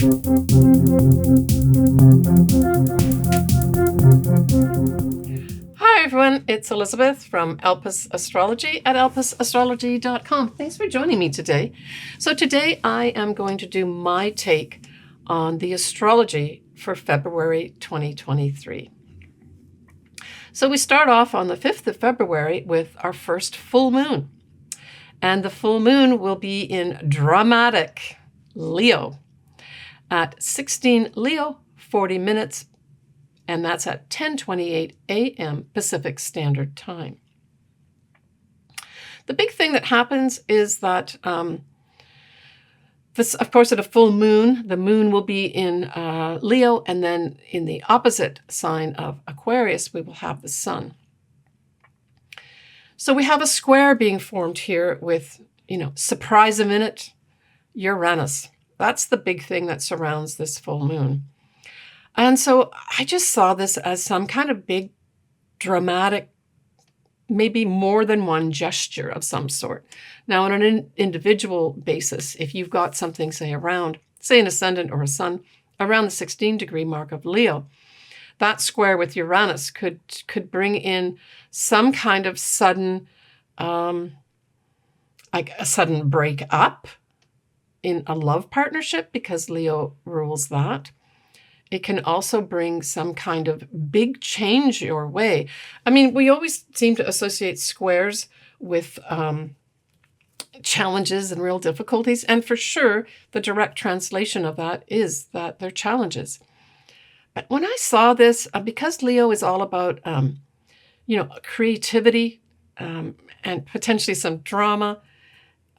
Hi everyone, it's Elizabeth from Elpis Astrology at elpisastrology.com. Thanks for joining me today. So today I am going to do my take on the astrology for February 2023. So we start off on the 5th of February with our first full moon. And the full moon will be in dramatic Leo at 16 Leo, 40 minutes, and that's at 10:28 a.m. Pacific Standard Time. The big thing that happens is that this, of course, at a full moon, the moon will be in Leo, and then in the opposite sign of Aquarius, we will have the sun. So we have a square being formed here with, surprise a minute, Uranus. That's the big thing that surrounds this full moon. And so I just saw this as some kind of big, dramatic, maybe more than one gesture of some sort. Now, on an individual basis, if you've got something, say, around, say, an ascendant or a sun, around the 16-degree mark of Leo, that square with Uranus could bring in some kind of sudden, like a sudden break up in a love partnership, because Leo rules that. It can also bring some kind of big change your way. I mean, we always seem to associate squares with challenges and real difficulties. And for sure, the direct translation of that is that they're challenges. But when I saw this, because Leo is all about, creativity and potentially some drama,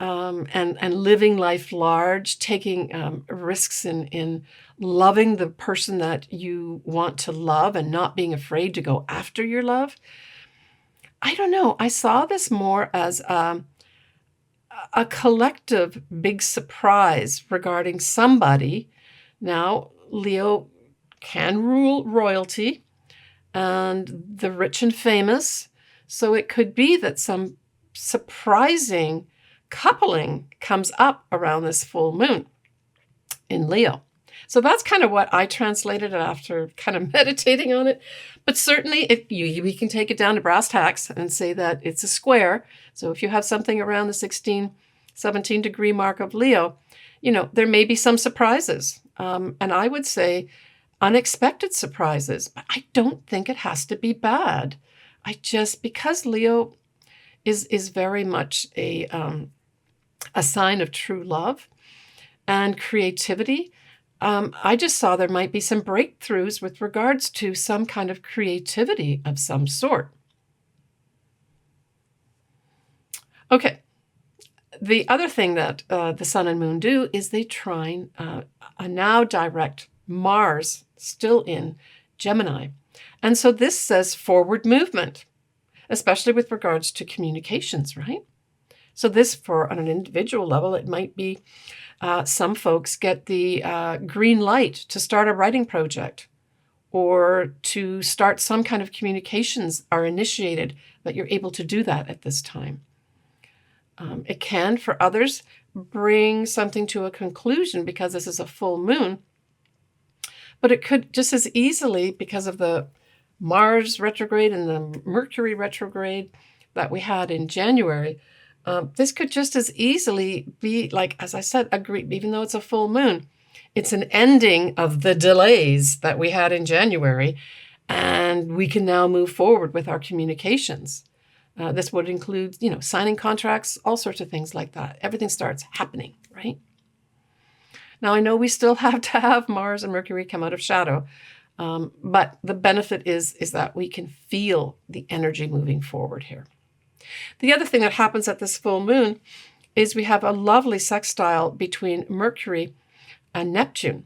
and living life large, taking risks in loving the person that you want to love and not being afraid to go after your love. I don't know. I saw this more as a collective big surprise regarding somebody. Now, Leo can rule royalty and the rich and famous. So it could be that some surprising coupling comes up around this full moon in Leo. So that's kind of what I translated after kind of meditating on it. But certainly we can take it down to brass tacks and say that it's a square. So if you have something around the 16, 17-degree mark of Leo, there may be some surprises. And I would say unexpected surprises. But I don't think it has to be bad. Because Leo is very much a sign of true love and creativity. I just saw there might be some breakthroughs with regards to some kind of creativity of some sort. Okay. The other thing that the sun and moon do is they trine a now direct Mars, still in Gemini. And so this says forward movement, especially with regards to communications, right? So this, on an individual level, it might be some folks get the green light to start a writing project or to start some kind of communications are initiated, that you're able to do that at this time. It can, for others, bring something to a conclusion because this is a full moon. But it could just as easily, because of the Mars retrograde and the Mercury retrograde that we had in January, this could just as easily be, like, as I said, even though it's a full moon, it's an ending of the delays that we had in January, and we can now move forward with our communications. This would include, signing contracts, all sorts of things like that. Everything starts happening, right? Now, I know we still have to have Mars and Mercury come out of shadow, but the benefit is that we can feel the energy moving forward here. The other thing that happens at this full moon is we have a lovely sextile between Mercury and Neptune.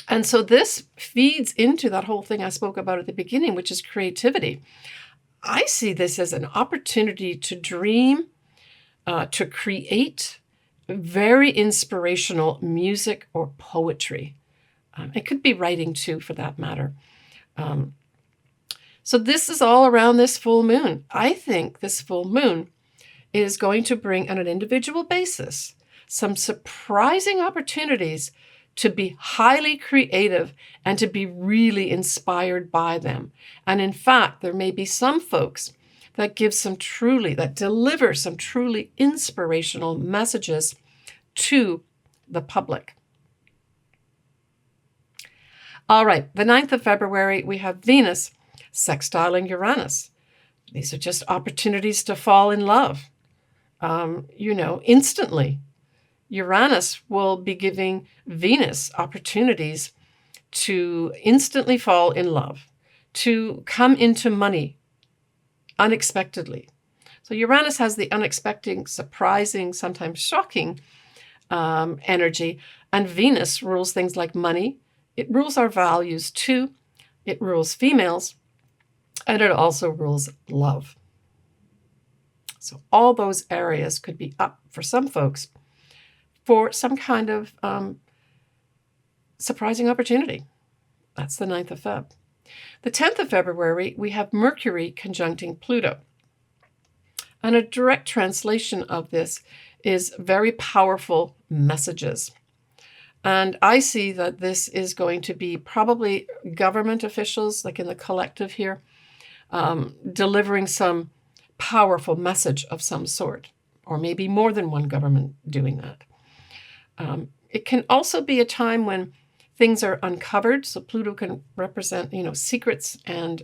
And so this feeds into that whole thing I spoke about at the beginning, which is creativity. I see this as an opportunity to dream, to create very inspirational music or poetry. It could be writing too, for that matter. So this is all around this full moon. I think this full moon is going to bring, on an individual basis, some surprising opportunities to be highly creative and to be really inspired by them. And in fact, there may be some folks that deliver some truly inspirational messages to the public. All right, the 9th of February, we have Venus sextiling Uranus. These are just opportunities to fall in love, instantly. Uranus will be giving Venus opportunities to instantly fall in love, to come into money unexpectedly. So Uranus has the unexpected, surprising, sometimes shocking energy, and Venus rules things like money. It rules our values too. It rules females, and it also rules love. So all those areas could be up for some folks for some kind of surprising opportunity. That's the 9th of Feb. The 10th of February, we have Mercury conjuncting Pluto. And a direct translation of this is very powerful messages. And I see that this is going to be probably government officials, like in the collective here, delivering some powerful message of some sort, or maybe more than one government doing that. It can also be a time when things are uncovered. So Pluto can represent, secrets and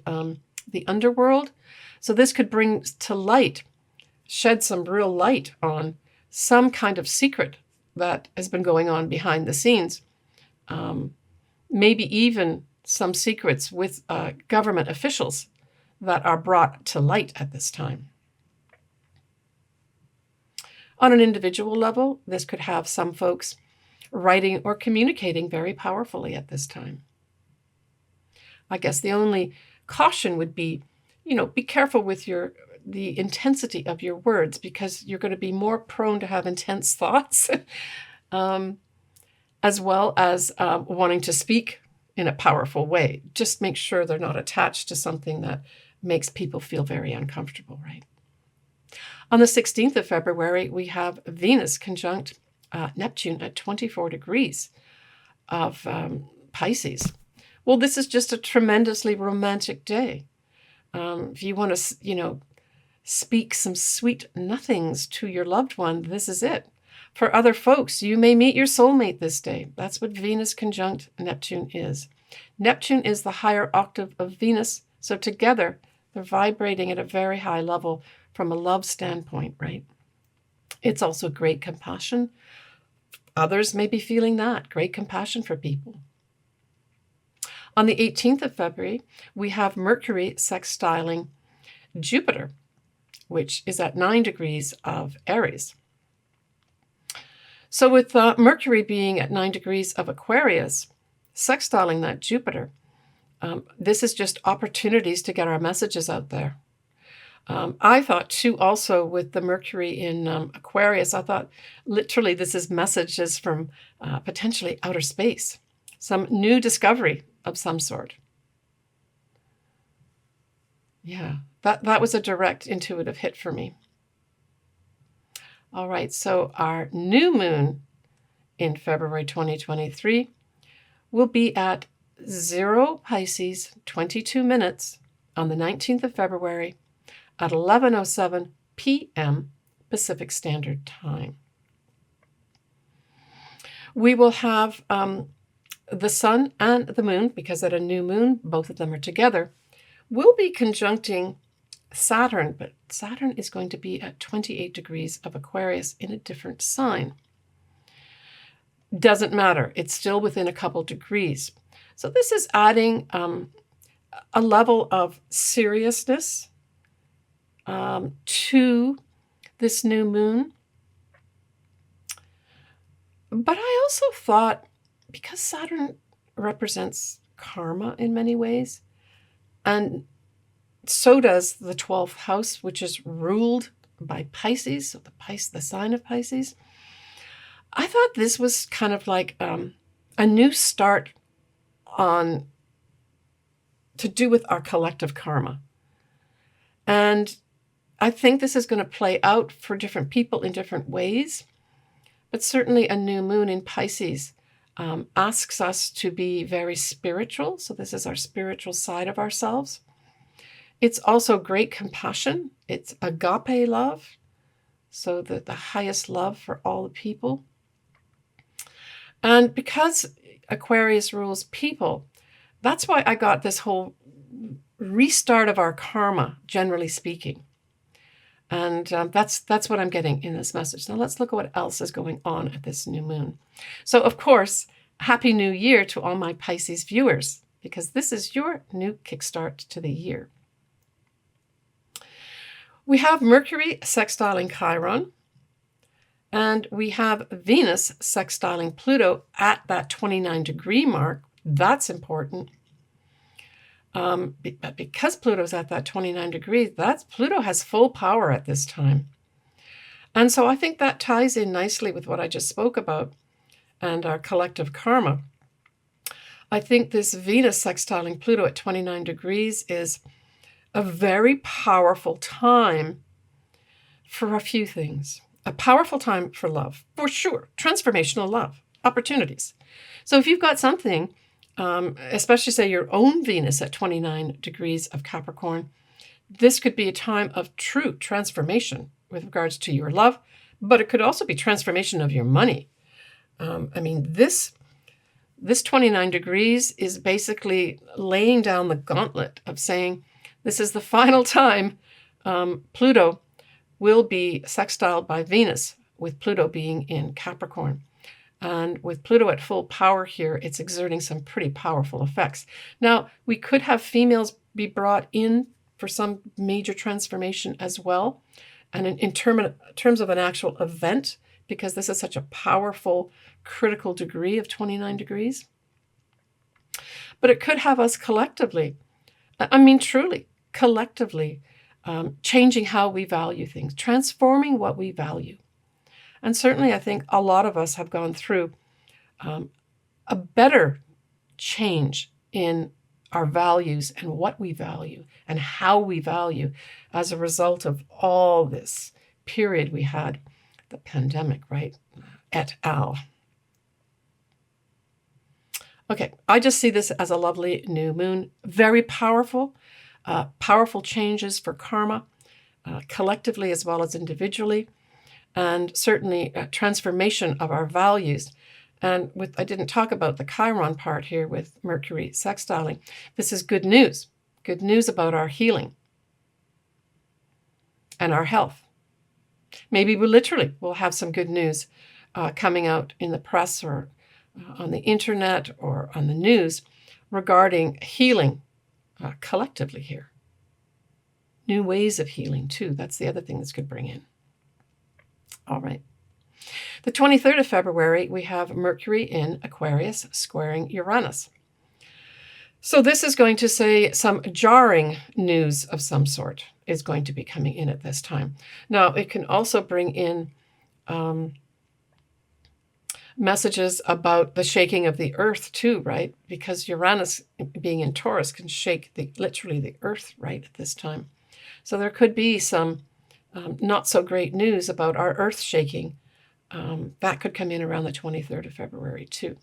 the underworld. So this could bring to light, shed some real light on some kind of secret that has been going on behind the scenes. Maybe even some secrets with government officials that are brought to light at this time. On an individual level, this could have some folks writing or communicating very powerfully at this time. I guess the only caution would be, be careful with the intensity of your words, because you're going to be more prone to have intense thoughts, as well as wanting to speak in a powerful way. Just make sure they're not attached to something that makes people feel very uncomfortable, right? On the 16th of February, we have Venus conjunct Neptune at 24 degrees of Pisces. Well, this is just a tremendously romantic day. If you want to, speak some sweet nothings to your loved one, this is it. For other folks, you may meet your soulmate this day. That's what Venus conjunct Neptune is. Neptune is the higher octave of Venus, so together they're vibrating at a very high level from a love standpoint, right? It's also great compassion. Others may be feeling that, great compassion for people. On the 18th of February, we have Mercury sextiling Jupiter, which is at 9 degrees of Aries. So with Mercury being at 9 degrees of Aquarius, sextiling that Jupiter, this is just opportunities to get our messages out there. I thought too, also with the Mercury in Aquarius, I thought literally this is messages from potentially outer space, some new discovery of some sort. Yeah, that was a direct intuitive hit for me. All right, so our new moon in February 2023 will be at 0 Pisces, 22 minutes on the 19th of February at 11:07 p.m. Pacific Standard Time. We will have the sun and the moon, because at a new moon, both of them are together, will be conjuncting Saturn, but Saturn is going to be at 28 degrees of Aquarius in a different sign. Doesn't matter. It's still within a couple degrees. So this is adding a level of seriousness to this new moon. But I also thought, because Saturn represents karma in many ways, and so does the 12th house, which is ruled by Pisces, so the sign of Pisces, I thought this was kind of like a new start to do with our collective karma. And I think this is going to play out for different people in different ways, but certainly a new moon in Pisces asks us to be very spiritual. So this is our spiritual side of ourselves. It's also great compassion. It's agape love. So the highest love for all the people. And because Aquarius rules people, that's why I got this whole restart of our karma, generally speaking. And that's what I'm getting in this message. Now let's look at what else is going on at this new moon. So, of course, Happy New Year to all my Pisces viewers, because this is your new kickstart to the year. We have Mercury sextiling Chiron, and we have Venus sextiling Pluto at that 29-degree mark. That's important. But because Pluto's at that 29 degrees, Pluto has full power at this time. And so I think that ties in nicely with what I just spoke about and our collective karma. I think this Venus sextiling Pluto at 29 degrees is a very powerful time for a few things. A powerful time for love, for sure. Transformational love, opportunities. So if you've got something, especially say your own Venus at 29 degrees of Capricorn, this could be a time of true transformation with regards to your love, but it could also be transformation of your money. This 29 degrees is basically laying down the gauntlet of saying this is the final time Pluto will be sextiled by Venus, with Pluto being in Capricorn. And with Pluto at full power here, it's exerting some pretty powerful effects. Now, we could have females be brought in for some major transformation as well, and in terms of an actual event, because this is such a powerful, critical degree of 29 degrees. But it could have us collectively, truly, collectively, changing how we value things, transforming what we value. And certainly I think a lot of us have gone through a better change in our values and what we value and how we value as a result of all this period we had, the pandemic, right? Et al. Okay, I just see this as a lovely new moon, very powerful, powerful changes for karma, collectively as well as individually. And certainly a transformation of our values. And I didn't talk about the Chiron part here with Mercury sextiling. This is good news about our healing and our health. Maybe we'll have some good news coming out in the press or on the internet or on the news regarding healing collectively here. New ways of healing too. That's the other thing this could bring in. All right. The 23rd of February, we have Mercury in Aquarius squaring Uranus. So this is going to say some jarring news of some sort is going to be coming in at this time. Now, it can also bring in messages about the shaking of the earth too, right? Because Uranus being in Taurus can shake literally the earth right at this time. So there could be some not so great news about our earth shaking. That could come in around the 23rd of February too.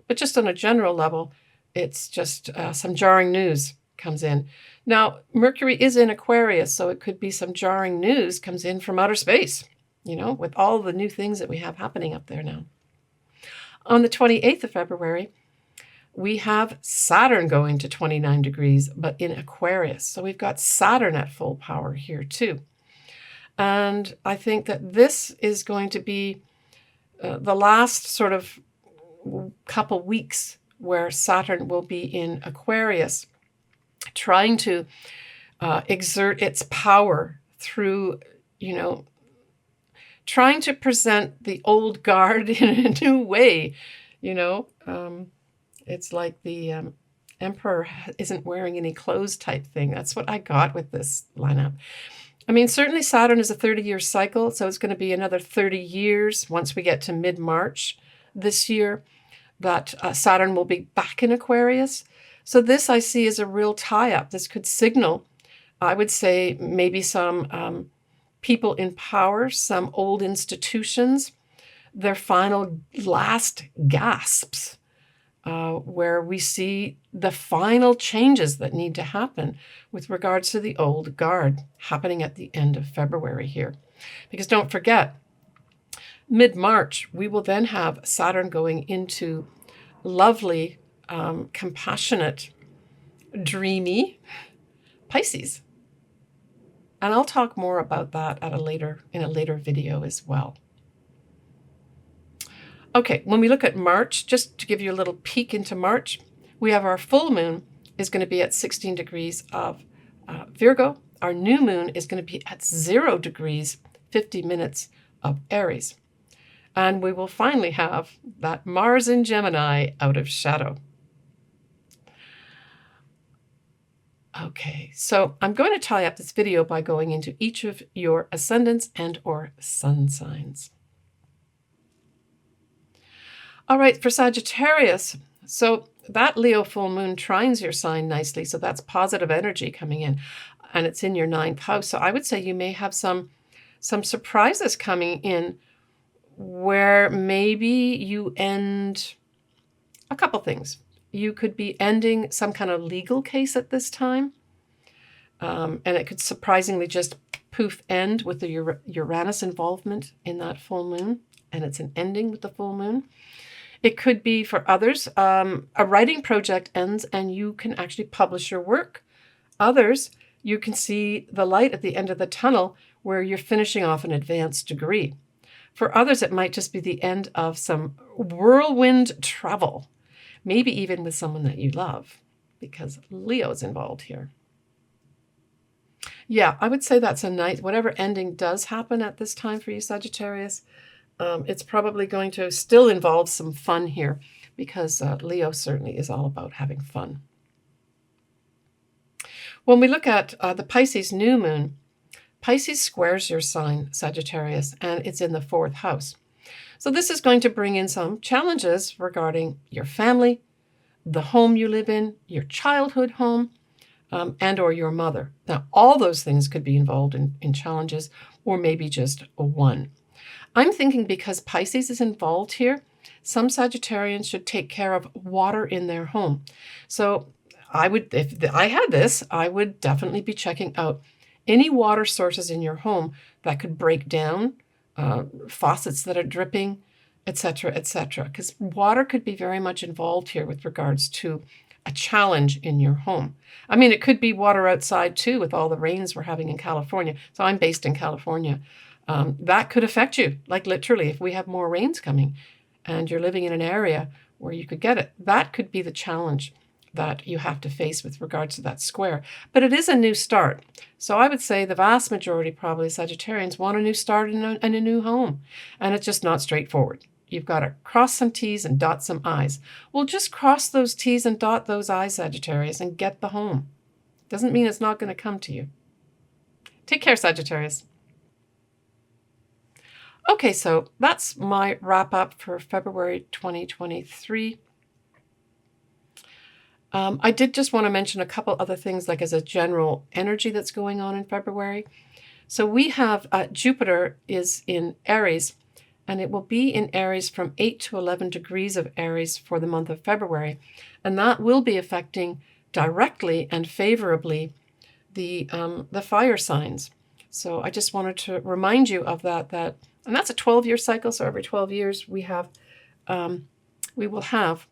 But just on a general level, it's just some jarring news comes in. Now, Mercury is in Aquarius, so it could be some jarring news comes in from outer space, with all the new things that we have happening up there now. On the 28th of February, we have Saturn going to 29 degrees, but in Aquarius. So we've got Saturn at full power here too. And I think that this is going to be the last sort of couple weeks where Saturn will be in Aquarius, trying to exert its power through, trying to present the old guard in a new way. It's like the emperor isn't wearing any clothes type thing. That's what I got with this lineup. Certainly Saturn is a 30-year cycle, so it's going to be another 30 years once we get to mid-March this year that Saturn will be back in Aquarius. So this I see as a real tie-up. This could signal, I would say, maybe some people in power, some old institutions their final last gasps, where we see the final changes that need to happen with regards to the old guard happening at the end of February here. Because don't forget, mid-March, we will then have Saturn going into lovely, compassionate, dreamy Pisces. And I'll talk more about that in a later video as well. Okay, when we look at March, just to give you a little peek into March, we have our full moon is going to be at 16 degrees of Virgo. Our new moon is going to be at 0 degrees, 50 minutes of Aries. And we will finally have that Mars in Gemini out of shadow. Okay, so I'm going to tie up this video by going into each of your ascendants and or sun signs. All right, for Sagittarius, so that Leo full moon trines your sign nicely, so that's positive energy coming in, and it's in your 9th house. So I would say you may have some surprises coming in where maybe you end a couple things. You could be ending some kind of legal case at this time, and it could surprisingly just poof end with the Uranus involvement in that full moon, and it's an ending with the full moon. It could be for others, a writing project ends and you can actually publish your work. Others, you can see the light at the end of the tunnel where you're finishing off an advanced degree. For others, it might just be the end of some whirlwind travel, maybe even with someone that you love, because Leo's involved here. Yeah, I would say that's a nice, whatever ending does happen at this time for you, Sagittarius, it's probably going to still involve some fun here, because Leo certainly is all about having fun. When we look at the Pisces new moon, Pisces squares your sign, Sagittarius, and it's in the 4th house. So this is going to bring in some challenges regarding your family, the home you live in, your childhood home, and or your mother. Now, all those things could be involved in challenges, or maybe just one. I'm thinking because Pisces is involved here, some Sagittarians should take care of water in their home. So I would, if I had this, I would definitely be checking out any water sources in your home that could break down, faucets that are dripping, etc., etc. Because water could be very much involved here with regards to a challenge in your home. I mean, it could be water outside too with all the rains we're having in California. So I'm based in California. That could affect you, like literally, if we have more rains coming and you're living in an area where you could get it. That could be the challenge that you have to face with regards to that square. But it is a new start. So I would say the vast majority, probably Sagittarians, want a new start in a new home. And it's just not straightforward. You've got to cross some T's and dot some I's. Well, just cross those T's and dot those I's, Sagittarius, and get the home. Doesn't mean it's not going to come to you. Take care, Sagittarius. Okay, so that's my wrap up for February 2023. I did just want to mention a couple other things, like as a general energy that's going on in February. So we have Jupiter is in Aries, and it will be in Aries from 8 to 11 degrees of Aries for the month of February. And that will be affecting directly and favorably the fire signs. So I just wanted to remind you of that, and that's a 12-year cycle. So every 12 years we will have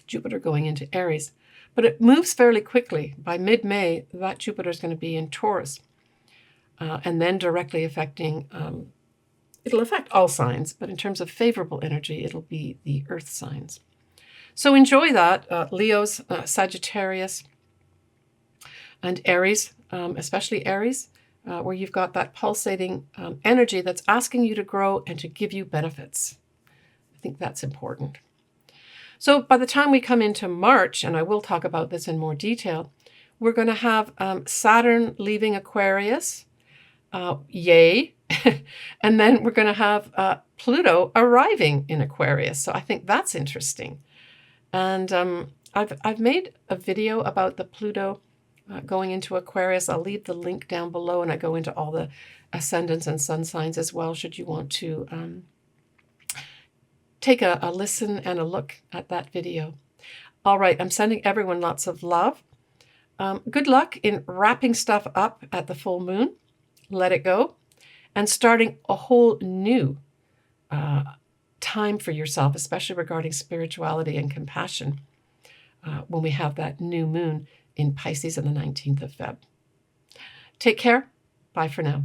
Jupiter going into Aries. But it moves fairly quickly. By mid-May, that Jupiter is going to be in Taurus, and then directly affecting, it'll affect all signs, but in terms of favorable energy, it'll be the earth signs. So enjoy that, Leos, Sagittarius, and Aries, especially Aries, where you've got that pulsating energy that's asking you to grow and to give you benefits. I think that's important. So by the time we come into March, and I will talk about this in more detail, we're going to have Saturn leaving Aquarius, yay, and then we're going to have Pluto arriving in Aquarius. So I think that's interesting. And I've made a video about the Pluto going into Aquarius. I'll leave the link down below, and I go into all the ascendants and sun signs as well, should you want to take a listen and a look at that video. All right, I'm sending everyone lots of love. Good luck in wrapping stuff up at the full moon. Let it go. And starting a whole new time for yourself, especially regarding spirituality and compassion, when we have that new moon in Pisces on the 19th of Feb. Take care. Bye for now.